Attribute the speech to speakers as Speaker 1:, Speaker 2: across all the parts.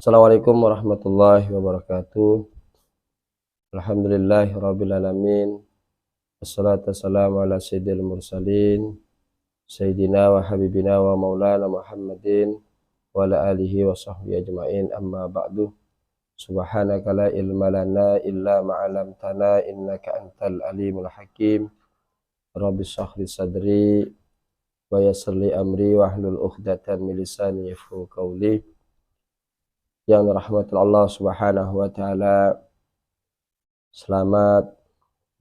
Speaker 1: Assalamualaikum warahmatullahi wabarakatuh. Alhamdulillahirabbil alamin. Wassalatu wassalamu ala sayyidil mursalin sayyidina wa habibina wa maulana Muhammadin wa ala alihi wa sahbihi ajmain, amma ba'du. Subhanaka la ilma lana illa ma 'allamtana innaka antal alimul hakim. Rabbi shrah li sadri wa yassir li amri wahlul 'uqdatam min lisani yafqahu qawli. Yang dirahmati Allah Subhanahu wa taala, selamat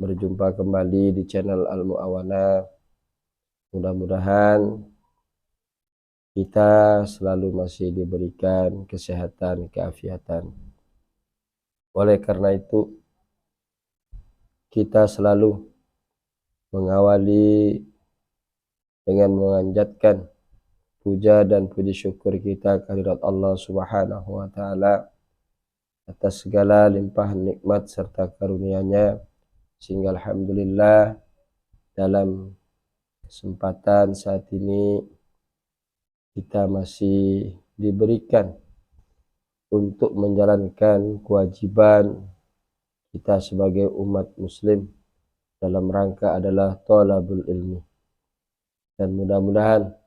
Speaker 1: berjumpa kembali di channel Al-Mu'awana. Mudah-mudahan kita selalu masih diberikan kesehatan, keafiatan. Oleh karena itu, kita selalu mengawali dengan menganjatkan puja dan puji syukur kita kehadirat Allah Subhanahu wa taala atas segala limpahan nikmat serta karunia-Nya, sehingga alhamdulillah dalam kesempatan saat ini kita masih diberikan untuk menjalankan kewajiban kita sebagai umat muslim dalam rangka adalah thalabul ilmi. Dan mudah-mudahan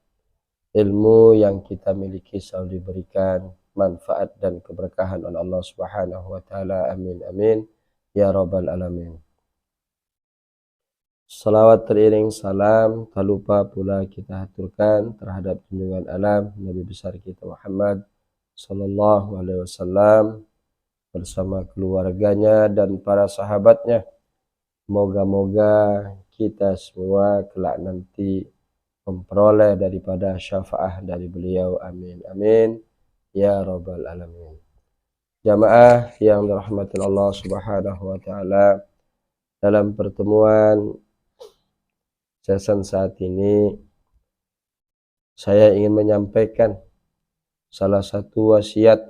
Speaker 1: ilmu yang kita miliki selalu diberikan manfaat dan keberkahan oleh Allah Subhanahu wa taala. Amin amin ya rabbal alamin. Salawat teriring salam tak lupa pula kita haturkan terhadap junjungan alam Nabi besar kita Muhammad sallallahu alaihi wasallam bersama keluarganya dan para sahabatnya. Moga-moga kita semua kelak nanti memperoleh daripada syafaat dari beliau. Amin amin ya rabbal alamin. Jamaah yang dirahmati Allah Subhanahu wa taala, dalam pertemuan season saat ini saya ingin menyampaikan salah satu wasiat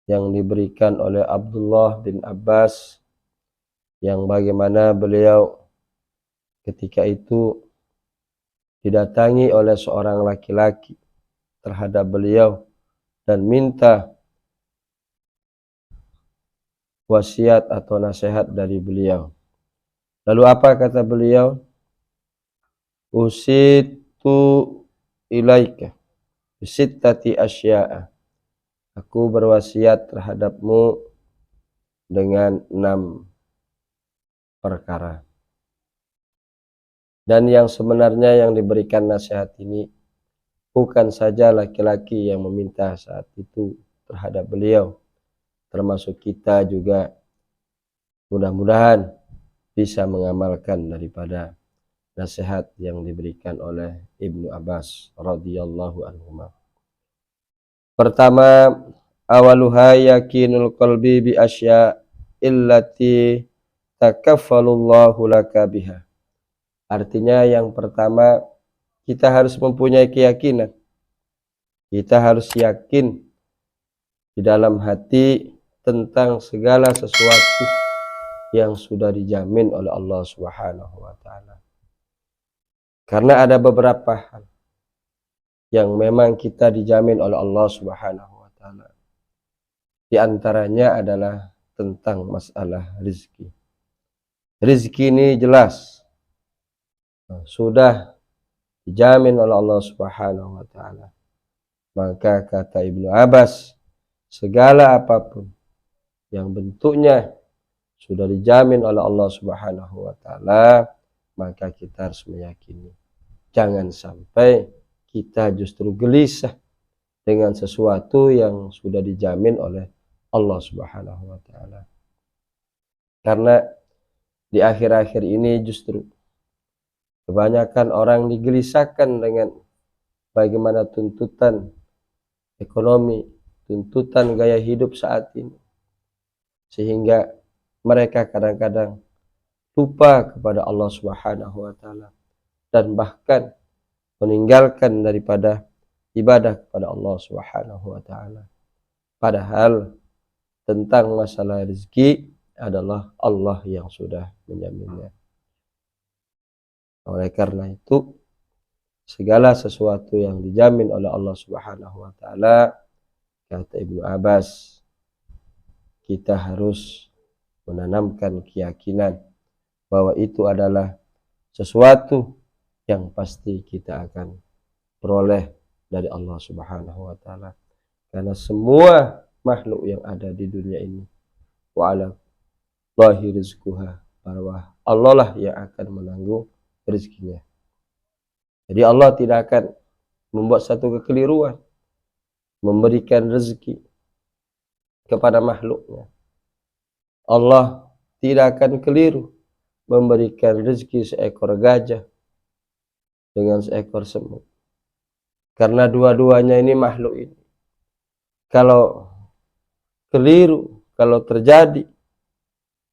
Speaker 1: yang diberikan oleh Abdullah bin Abbas, yang bagaimana beliau ketika itu didatangi oleh seorang laki-laki terhadap beliau dan minta wasiat atau nasihat dari beliau. Lalu apa kata beliau? Usitu ilaika bisittati asya'a. Aku berwasiat terhadapmu dengan 6 perkara. Dan yang sebenarnya yang diberikan nasihat ini bukan saja laki-laki yang meminta saat itu terhadap beliau, termasuk kita juga mudah-mudahan bisa mengamalkan daripada nasihat yang diberikan oleh Ibnu Abbas radhiyallahu anhuma. Pertama, awaluha yakinul qalbi bi asya illati takaffalullahu laka biha. Artinya yang pertama, kita harus mempunyai keyakinan. Kita harus yakin di dalam hati tentang segala sesuatu yang sudah dijamin oleh Allah Subhanahu wa taala. Karena ada beberapa hal yang memang kita dijamin oleh Allah Subhanahu wa taala. Di antaranya adalah tentang masalah rezeki. Rezeki ini jelas sudah dijamin oleh Allah Subhanahu wa taala. Maka kata Ibnu Abbas, segala apapun yang bentuknya sudah dijamin oleh Allah Subhanahu wa taala, maka kita harus meyakini. Jangan sampai kita justru gelisah dengan sesuatu yang sudah dijamin oleh Allah Subhanahu wa taala. Karena di akhir-akhir ini justru kebanyakan orang digelisahkan dengan bagaimana tuntutan ekonomi, tuntutan gaya hidup saat ini. Sehingga mereka kadang-kadang lupa kepada Allah Subhanahu wa taala dan bahkan meninggalkan daripada ibadah kepada Allah Subhanahu wa taala. Padahal tentang masalah rezeki adalah Allah yang sudah menjaminnya. Oleh karena itu, segala sesuatu yang dijamin oleh Allah Subhanahu wa taala Kata Ibnu Abbas, kita harus menanamkan keyakinan bahwa itu adalah sesuatu yang pasti kita akan peroleh dari Allah Subhanahu wa taala. Karena semua makhluk yang ada di dunia ini wa ala Allahi rizquha, bahwa Allah lah yang akan menanggung rezekinya. Jadi Allah tidak akan membuat satu kekeliruan memberikan rezeki kepada makhluknya. Allah tidak akan keliru memberikan rezeki seekor gajah dengan seekor semut. Karena dua-duanya ini makhluk ini. Kalau keliru, kalau terjadi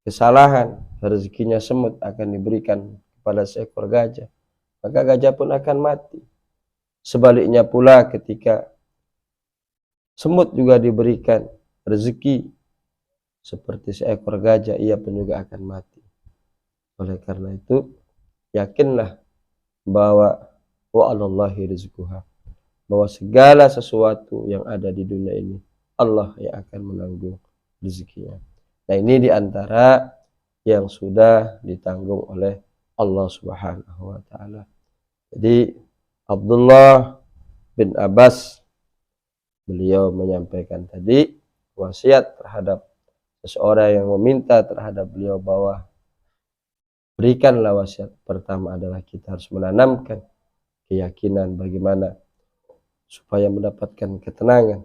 Speaker 1: kesalahan, rezekinya semut akan diberikan kepada seekor gajah, maka gajah pun akan mati. Sebaliknya pula ketika semut juga diberikan rezeki seperti seekor gajah, ia pun juga akan mati. Oleh karena itu, yakinlah bahwa wa'alallahi rizquha, bahwa segala sesuatu yang ada di dunia ini Allah yang akan menanggung rezekinya. Nah, ini diantara yang sudah ditanggung oleh Allah Subhanahu wa taala. Jadi Abdullah bin Abbas, beliau menyampaikan tadi wasiat terhadap seseorang yang meminta terhadap beliau bahwa berikanlah wasiat. Pertama adalah kita harus menanamkan keyakinan bagaimana supaya mendapatkan ketenangan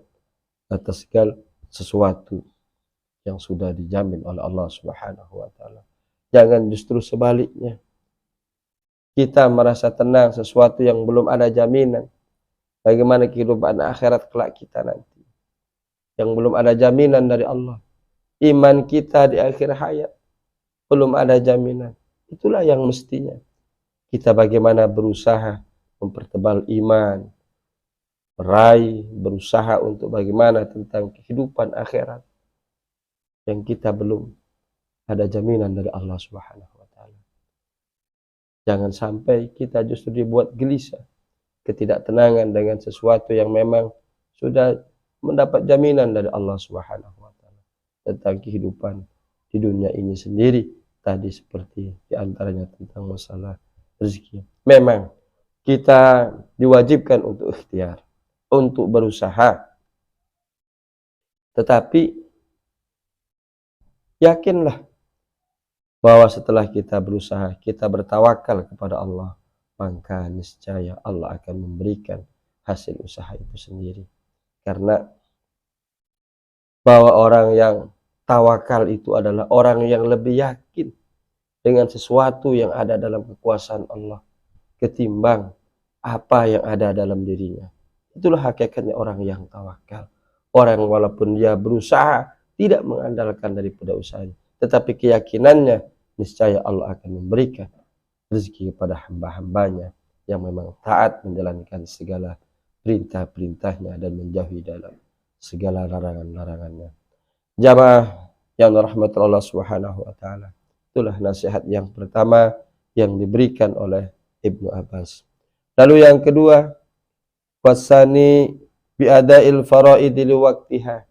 Speaker 1: atas segala sesuatu yang sudah dijamin oleh Allah Subhanahu wa taala. Jangan justru sebaliknya. Kita merasa tenang sesuatu yang belum ada jaminan. Bagaimana kehidupan akhirat kelak kita nanti, yang belum ada jaminan dari Allah. Iman kita di akhir hayat belum ada jaminan. Itulah yang mestinya kita bagaimana berusaha mempertebal iman, meraih, berusaha untuk bagaimana tentang kehidupan akhirat yang kita belum ada jaminan dari Allah Subhanahu wa taala. Jangan sampai kita justru dibuat gelisah, ketidaktenangan dengan sesuatu yang memang sudah mendapat jaminan dari Allah Subhanahu wa taala tentang kehidupan di dunia ini sendiri. Tadi seperti diantaranya tentang masalah rezeki. Memang kita diwajibkan untuk ikhtiar, untuk berusaha. Tetapi yakinlah bahwa setelah kita berusaha, kita bertawakal kepada Allah, maka niscaya Allah akan memberikan hasil usaha itu sendiri. Karena bahwa orang yang tawakal itu adalah orang yang lebih yakin dengan sesuatu yang ada dalam kekuasaan Allah ketimbang apa yang ada dalam dirinya. Itulah hakikatnya orang yang tawakal. Orang walaupun dia berusaha tidak mengandalkan daripada usahanya, tetapi keyakinannya niscaya Allah akan memberikan rezeki kepada hamba-hambanya yang memang taat menjalankan segala perintah-perintahnya dan menjauhi dalam segala larangan-larangannya. Jamaah yang dirahmati Allah Subhanahu wa taala, itulah nasihat yang pertama yang diberikan oleh Ibnu Abbas. Lalu yang kedua, wasani bi'ada'il faraidi liwaqtiha.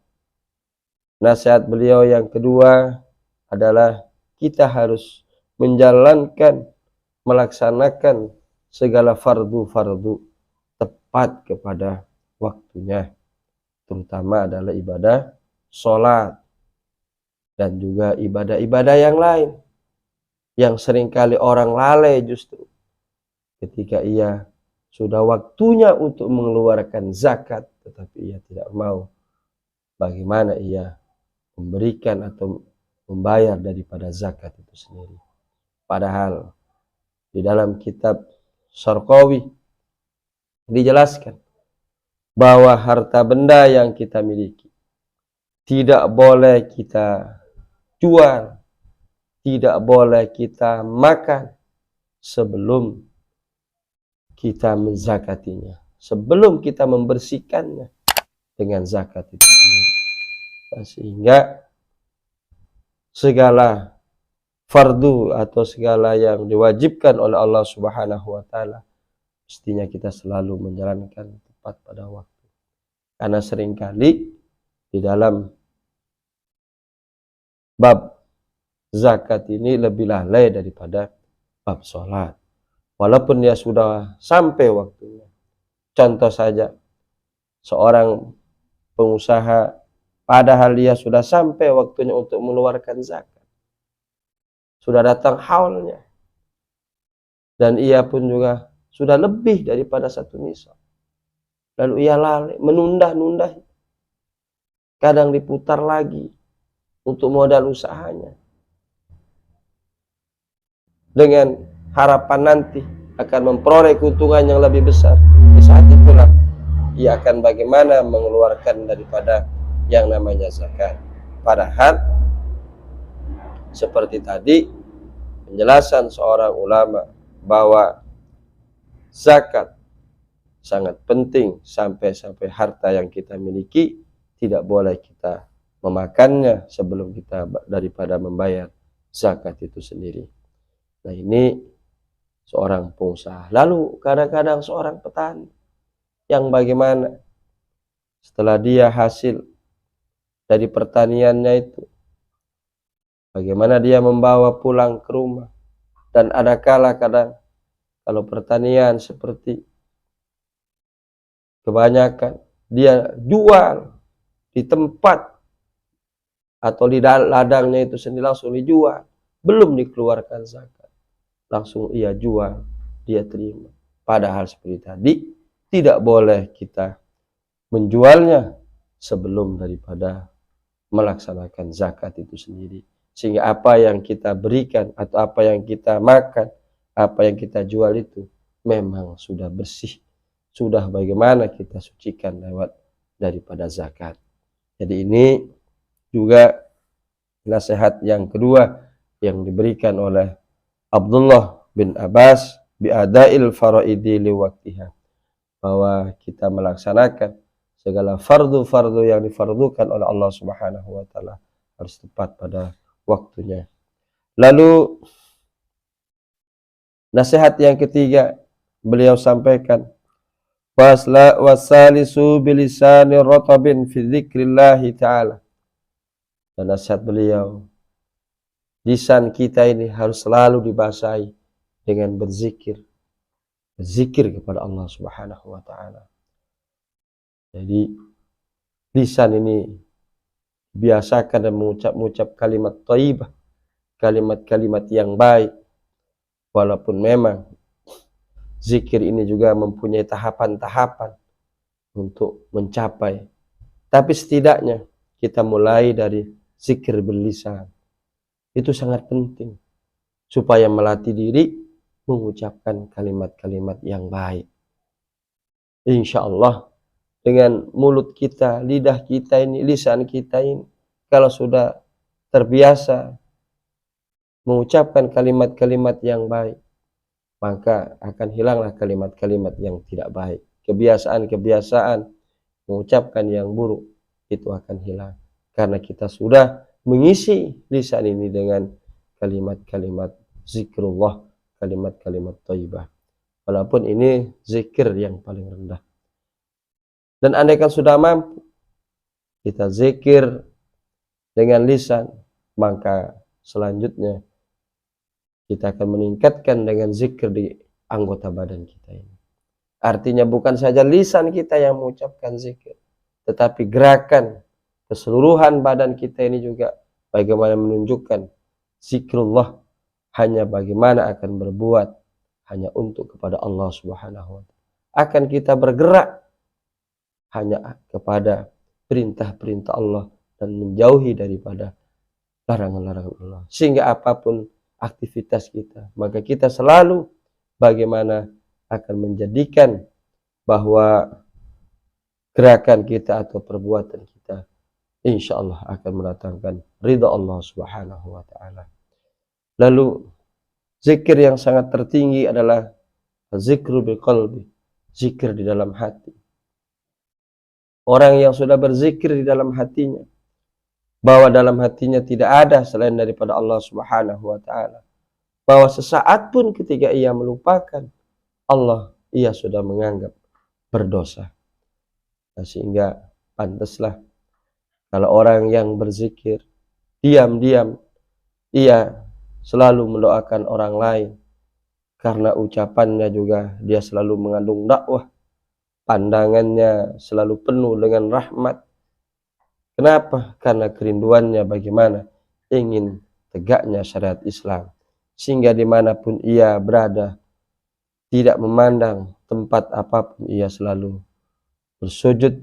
Speaker 1: Nasihat beliau yang kedua adalah kita harus menjalankan, melaksanakan segala fardu-fardu tepat kepada waktunya, terutama adalah ibadah sholat dan juga ibadah-ibadah yang lain yang seringkali orang lalai justru ketika ia sudah waktunya untuk mengeluarkan zakat, tetapi ia tidak mau bagaimana ia memberikan atau membayar daripada zakat itu sendiri. Padahal di dalam kitab Syarqawi dijelaskan bahwa harta benda yang kita miliki tidak boleh kita jual, tidak boleh kita makan sebelum kita menzakatinya, sebelum kita membersihkannya dengan zakat itu sendiri. Dan sehingga segala fardu atau segala yang diwajibkan oleh Allah Subhanahu wa taala mestinya kita selalu menjalankan tepat pada waktu. Karena seringkali di dalam bab zakat ini lebih lalai daripada bab sholat. Walaupun dia sudah sampai waktunya. Contoh saja, seorang pengusaha padahal dia sudah sampai waktunya untuk mengeluarkan zakat. Sudah datang haulnya. Dan ia pun juga sudah lebih daripada 1 nisab. Lalu ia lalai, menunda-nunda. Kadang diputar lagi untuk modal usahanya. Dengan harapan nanti akan memperoleh keuntungan yang lebih besar. Di saat itulah ia akan bagaimana mengeluarkan daripada yang namanya zakat. Padahal seperti tadi penjelasan seorang ulama bahwa zakat sangat penting, sampai harta yang kita miliki tidak boleh kita memakannya sebelum kita daripada membayar zakat itu sendiri. Nah, ini seorang pengusaha. Lalu kadang-kadang seorang petani yang bagaimana setelah dia hasil dari pertaniannya itu, bagaimana dia membawa pulang ke rumah. Dan ada kala kadang kalau pertanian seperti kebanyakan dia jual di tempat atau di ladangnya itu sendiri, langsung dijual, belum dikeluarkan zakat, langsung ia jual, dia terima. Padahal seperti tadi tidak boleh kita menjualnya sebelum daripada melaksanakan zakat itu sendiri. Sehingga apa yang kita berikan atau apa yang kita makan, apa yang kita jual itu memang sudah bersih, sudah bagaimana kita sucikan lewat daripada zakat. Jadi ini juga nasihat yang kedua yang diberikan oleh Abdullah bin Abbas bi'adail faraidi liwaktiha, bahwa kita melaksanakan segala fardu-fardu yang difardukan oleh Allah Subhanahu wa taala harus tepat pada waktunya. Lalu nasihat yang ketiga beliau sampaikan, wasalisu bilisani ratabin fi dzikrillah taala. Dan nasihat beliau, lisan kita ini harus selalu dibasahi dengan berzikir kepada Allah Subhanahu wa taala. Jadi lisan ini biasakan dan mengucap kalimat thayyibah, kalimat-kalimat yang baik. Walaupun memang zikir ini juga mempunyai tahapan-tahapan untuk mencapai, tapi setidaknya kita mulai dari zikir berlisan. Itu sangat penting supaya melatih diri mengucapkan kalimat-kalimat yang baik. Insya Allah dengan mulut kita, lidah kita ini, lisan kita ini, kalau sudah terbiasa mengucapkan kalimat-kalimat yang baik, maka akan hilanglah kalimat-kalimat yang tidak baik. Kebiasaan-kebiasaan mengucapkan yang buruk itu akan hilang, karena kita sudah mengisi lisan ini dengan kalimat-kalimat zikrullah, kalimat-kalimat thayyibah. Walaupun ini zikir yang paling rendah. Dan andaikan sudah mampu kita zikir dengan lisan, maka selanjutnya kita akan meningkatkan dengan zikir di anggota badan kita ini. Artinya bukan saja lisan kita yang mengucapkan zikir, tetapi gerakan keseluruhan badan kita ini juga bagaimana menunjukkan zikrullah, hanya bagaimana akan berbuat hanya untuk kepada Allah Subhanahu wa taala. Akan kita bergerak hanya kepada perintah-perintah Allah dan menjauhi daripada larangan-larangan Allah. Sehingga apapun aktivitas kita, maka kita selalu bagaimana akan menjadikan bahwa gerakan kita atau perbuatan kita insya Allah akan mendatangkan ridha Allah Subhanahu wa taala. Lalu zikir yang sangat tertinggi adalah zikru biqalbi, zikir di dalam hati. Orang yang sudah berzikir di dalam hatinya, bahwa dalam hatinya tidak ada selain daripada Allah Subhanahu wa taala, bahwa sesaat pun ketika ia melupakan Allah, ia sudah menganggap berdosa. Nah, sehingga pantaslah Kalau orang yang berzikir, diam-diam ia selalu mendoakan orang lain, karena ucapannya juga dia selalu mengandung dakwah, pandangannya selalu penuh dengan rahmat. Kenapa? Karena kerinduannya bagaimana ingin tegaknya syariat Islam, sehingga dimanapun ia berada, tidak memandang tempat apapun, ia selalu bersujud,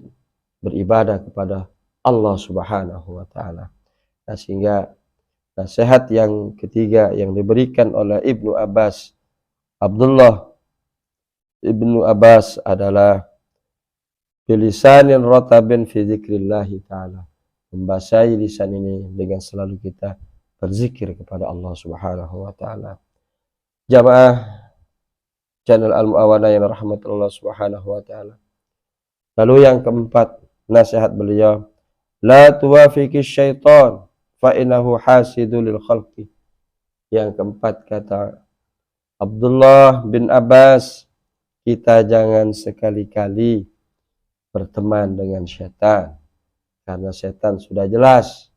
Speaker 1: beribadah kepada Allah Subhanahu wa Ta'ala. Nah, sehingga nasihat yang ketiga yang diberikan oleh Abdullah Ibnu Abbas adalah bilisanin rotabin fi dzikrillahi ta'ala, membasahi lisan ini dengan selalu kita berzikir kepada Allah Subhanahu wa Ta'ala. Jamaah channel Al-Mu'awanah yang rahmatullah Subhanahu wa Ta'ala. Lalu yang keempat, nasihat beliau, la tuwafiqi syaitan fa innahu hasidu lil khalqi. Yang keempat kata Abdullah bin Abbas, kita jangan sekali-kali berteman dengan setan, karena setan sudah jelas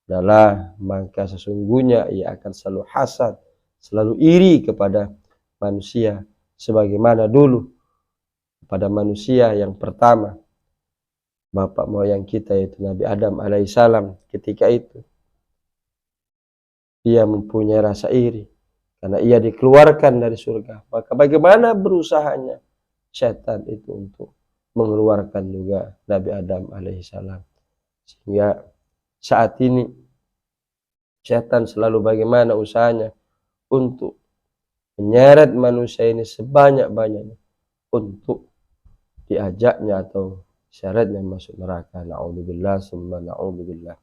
Speaker 1: adalah, maka sesungguhnya ia akan selalu hasad, selalu iri kepada manusia, sebagaimana dulu pada manusia yang pertama, bapak moyang kita yaitu Nabi Adam alaihissalam. Ketika itu dia mempunyai rasa iri karena ia dikeluarkan dari surga. Maka bagaimana berusahanya setan itu untuk mengeluarkan juga Nabi Adam alaihissalam, sehingga saat ini setan selalu bagaimana usahanya untuk menyeret manusia ini sebanyak-banyaknya untuk diajaknya atau syaratnya masuk neraka. Na'udzubillah summa na'udzubillah.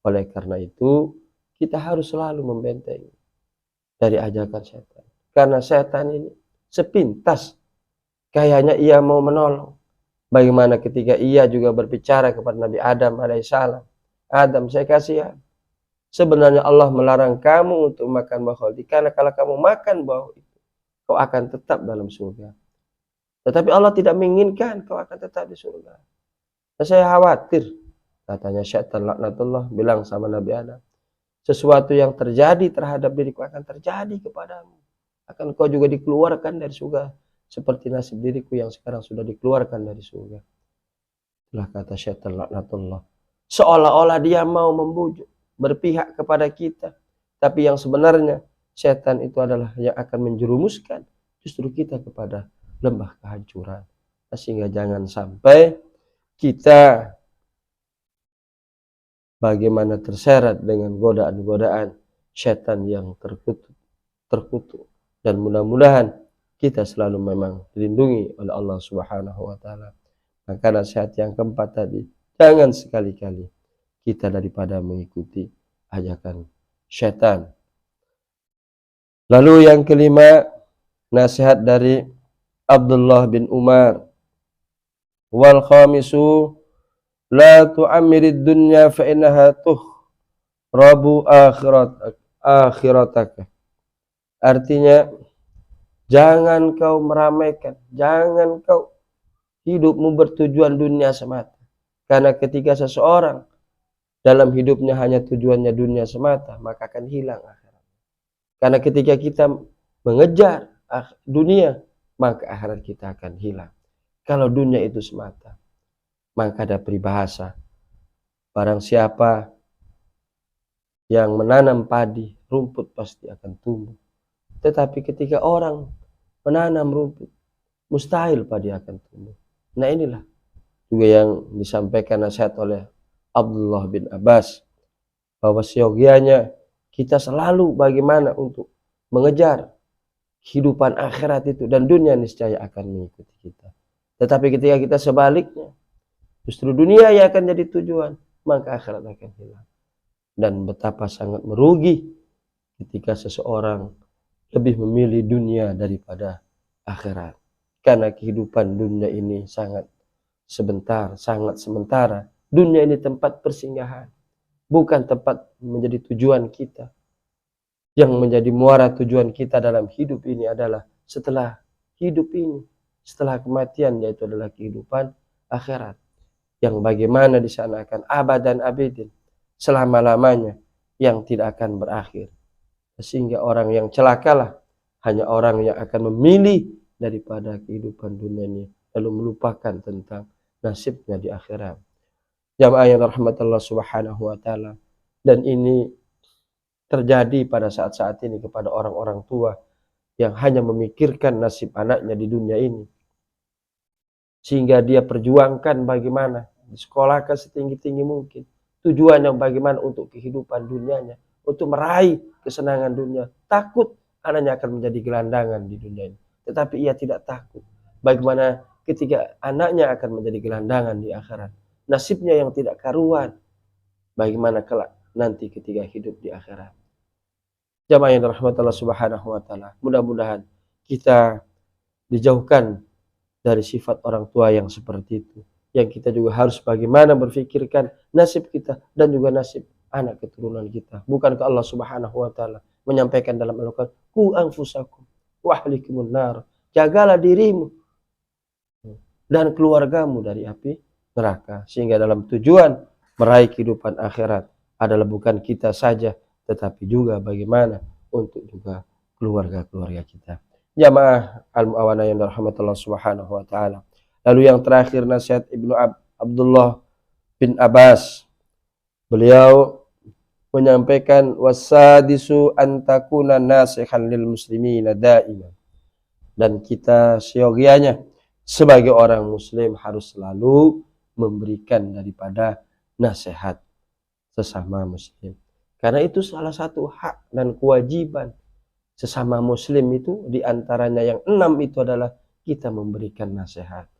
Speaker 1: Oleh karena itu kita harus selalu membentengi dari ajakan setan, karena setan ini sepintas kayaknya ia mau menolong. Bagaimana ketika ia juga berbicara kepada Nabi Adam alaihissalam, Adam, saya kasihan, sebenarnya Allah melarang kamu untuk makan buah khuldi, karena kalau kamu makan buah itu kau akan tetap dalam surga. Tetapi Allah tidak menginginkan kau akan tetap di surga. Dan saya khawatir, katanya syaitan laknatullah bilang sama Nabi Adam, sesuatu yang terjadi terhadap diriku akan terjadi kepadamu. Akan kau juga dikeluarkan dari surga, seperti nasib diriku yang sekarang sudah dikeluarkan dari surga. Itulah kata syaitan laknatullah. Seolah-olah dia mau membujuk, berpihak kepada kita. Tapi yang sebenarnya syaitan itu adalah yang akan menjerumuskan justru kita kepada lembah kehancuran. Sehingga jangan sampai kita bagaimana terseret dengan godaan-godaan syaitan yang terkutuk. Dan mudah-mudahan kita selalu memang dilindungi oleh Allah Subhanahu wa Ta'ala. Maka nasihat yang keempat tadi, jangan sekali-kali kita daripada mengikuti ajakan syaitan. Lalu yang kelima, nasihat dari Abdullah bin Umar, wal khamisu la tu'ammirid dunya fa innaha tuhrabu akhirataka. Artinya, jangan kau meramaikan, jangan kau hidupmu bertujuan dunia semata. Karena ketika seseorang dalam hidupnya hanya tujuannya dunia semata, maka akan hilang akhirat. Karena ketika kita mengejar dunia, maka akhirat kita akan hilang. Kalau dunia itu semata, maka ada peribahasa, barang siapa yang menanam padi, rumput pasti akan tumbuh. Tetapi ketika orang menanam rumput, mustahil padi akan tumbuh. Nah, inilah juga yang disampaikan nasihat oleh Abdullah bin Abbas, bahwa seyogianya kita selalu bagaimana untuk mengejar kehidupan akhirat itu, dan dunia niscaya akan mengikuti kita. Tetapi ketika kita sebaliknya, justru dunia yang akan jadi tujuan, maka akhirat akan hilang. Dan betapa sangat merugi ketika seseorang lebih memilih dunia daripada akhirat. Karena kehidupan dunia ini sangat sebentar, sangat sementara. Dunia ini tempat persinggahan, bukan tempat menjadi tujuan kita. Yang menjadi muara tujuan kita dalam hidup ini adalah setelah hidup ini, setelah kematian, yaitu adalah kehidupan akhirat. yang bagaimana di sana akan abadan abidin, selama-lamanya, yang tidak akan berakhir. Sehingga orang yang celakalah hanya orang yang akan memilih daripada kehidupan dunia ini lalu melupakan tentang nasibnya di akhirat. Jamaah yang rahmat Allah Subhanahu wa taala, dan ini terjadi pada saat-saat ini kepada orang-orang tua yang hanya memikirkan nasib anaknya di dunia ini, sehingga dia perjuangkan bagaimana disekolahkan setinggi-tinggi mungkin, tujuannya bagaimana untuk kehidupan dunianya, untuk meraih kesenangan dunia, takut anaknya akan menjadi gelandangan di dunia ini. Tetapi ia tidak takut bagaimana ketika anaknya akan menjadi gelandangan di akhirat, nasibnya yang tidak karuan, bagaimana kelak nanti ketika hidup di akhirat. Jamaah yang dirahmati Allah Subhanahu wa taala, mudah-mudahan kita dijauhkan dari sifat orang tua yang seperti itu. Yang kita juga harus bagaimana berfikirkan nasib kita dan juga nasib anak keturunan kita. Bukankah Allah Subhanahu wa taala menyampaikan dalam Al-Qur'an, "Qu anfusakum wa ahlikumun nar." Jagalah dirimu dan keluargamu dari api neraka. Sehingga dalam tujuan meraih kehidupan akhirat adalah bukan kita saja, tetapi juga bagaimana untuk juga keluarga-keluarga kita. Jamaah al-mu'awanah yang dirahmati Allah Subhanahu wa taala. Lalu yang terakhir nasihat Ibnu Abdullah bin Abbas. Beliau menyampaikan wasadisu antakuna nasihan lil muslimina daiman. Dan kita seyogianya sebagai orang muslim harus selalu memberikan daripada nasihat sesama muslim. Karena itu salah satu hak dan kewajiban sesama muslim itu, diantaranya yang 6 itu adalah kita memberikan nasihat.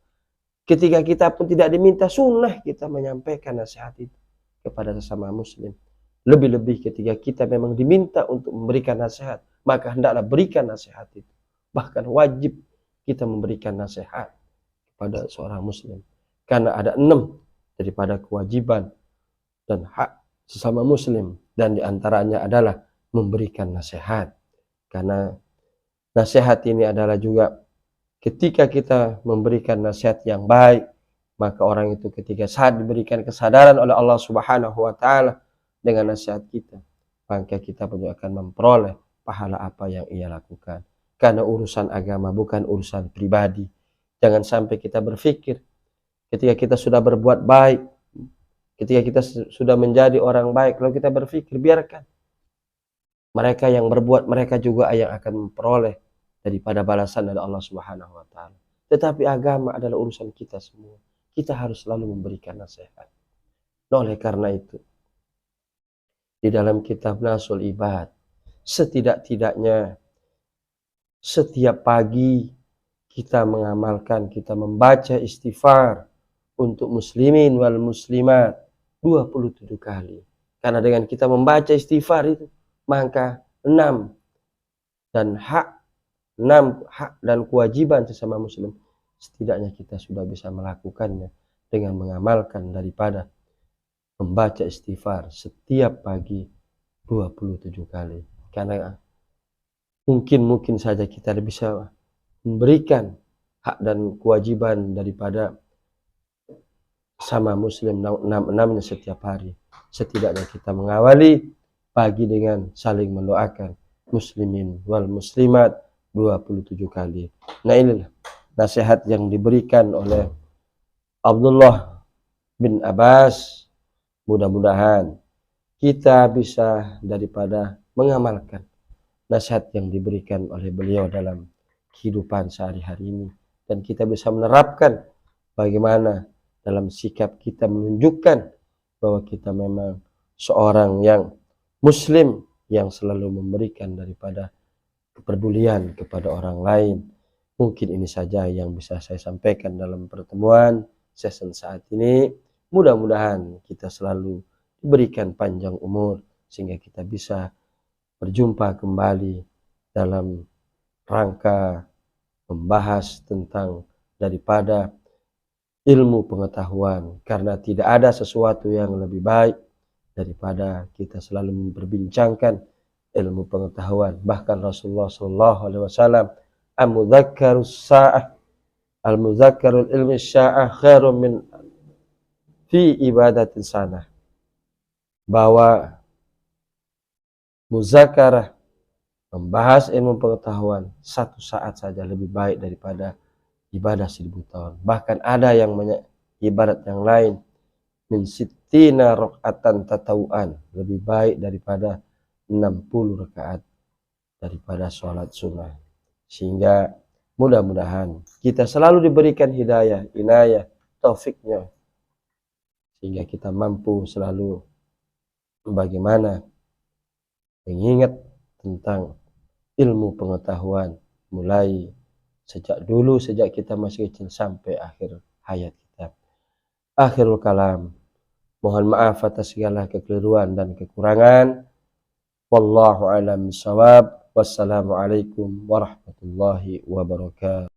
Speaker 1: Ketika kita pun tidak diminta, sunnah kita menyampaikan nasihat itu kepada sesama muslim. Lebih-lebih ketika kita memang diminta untuk memberikan nasihat, maka hendaklah berikan nasihat itu. Bahkan wajib kita memberikan nasihat kepada seorang muslim. Karena ada 6 daripada kewajiban dan hak sesama muslim, dan diantaranya adalah memberikan nasihat. Karena nasihat ini adalah juga ketika kita memberikan nasihat yang baik, maka orang itu ketika saat diberikan kesadaran oleh Allah Subhanahu wa taala dengan nasihat kita, maka kita pun akan memperoleh pahala apa yang ia lakukan. Karena urusan agama bukan urusan pribadi. Jangan sampai kita berpikir ketika kita sudah berbuat baik, ketika kita sudah menjadi orang baik, lalu kita berpikir biarkan mereka yang berbuat, mereka juga yang akan memperoleh daripada balasan dari Allah Subhanahu wa taala. Tetapi agama adalah urusan kita semua. Kita harus selalu memberikan nasihat. Nah, oleh karena itu, di dalam kitab Nasul Ibad, setidak-tidaknya setiap pagi kita mengamalkan, kita membaca istighfar untuk muslimin wal muslimat 27 kali. Karena dengan kita membaca istighfar itu, maka 6 hak dan kewajiban sesama muslim, setidaknya kita sudah bisa melakukannya dengan mengamalkan daripada membaca istighfar setiap pagi 27 kali. Karena mungkin saja kita bisa memberikan hak dan kewajiban daripada sama muslim 6-6-nya setiap hari. Setidaknya kita mengawali pagi dengan saling mendoakan muslimin wal muslimat 27 kali. Nah, inilah nasihat yang diberikan oleh Abdullah bin Abbas. Mudah-mudahan kita bisa daripada mengamalkan nasihat yang diberikan oleh beliau dalam kehidupan sehari-hari ini, dan kita bisa menerapkan bagaimana dalam sikap kita menunjukkan bahwa kita memang seorang yang muslim yang selalu memberikan daripada kepedulian kepada orang lain. Mungkin ini saja yang bisa saya sampaikan dalam pertemuan sesi saat ini. Mudah-mudahan kita selalu diberikan panjang umur sehingga kita bisa berjumpa kembali dalam rangka membahas tentang daripada ilmu pengetahuan, karena tidak ada sesuatu yang lebih baik daripada kita selalu memperbincangkan ilmu pengetahuan. Bahkan Rasulullah SAW, al-mudzakkarul ilmi sya'ah khairun min fi ibadatin sana, bahwa muzakarah, membahas ilmu pengetahuan 1 saat saja lebih baik daripada ibadah 1000 tahun. Bahkan ada yang ibadat yang lain min sittina rakaatan tatawuan, lebih baik daripada 60 rakaat daripada sholat sunnah. Sehingga mudah-mudahan kita selalu diberikan hidayah, inayah, taufiknya, sehingga kita mampu selalu bagaimana mengingat tentang ilmu pengetahuan, mulai sejak kita masih kecil sampai akhir hayat kita. Akhirul kalam, mohon maaf atas segala kekeliruan dan kekurangan. Wallahu a'lam bishawab. Wassalamualaikum warahmatullahi wabarakatuh.